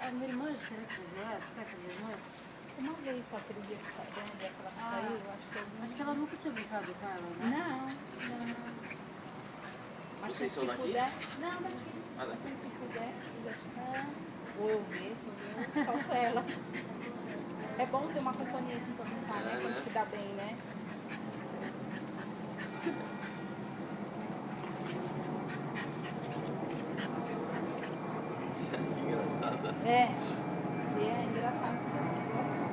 A minha irmã, será que pegou ela? Você conhece a minha irmã? Uma vez só aquele dia que ela saiu, Acho que ela nunca tinha brincado com ela, né? Não. Mas Vocês se são daqui? puder. Não, daqui. Ah, daqui. Se puder, se deixar. Ou eu ver, se eu solto ela. É bom ter uma companhia assim pra brincar, né? Quando se dá bem, né? Que engraçada. É. E é engraçado porque elas gostam.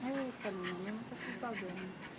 Eita, menina, nunca se esbaldando.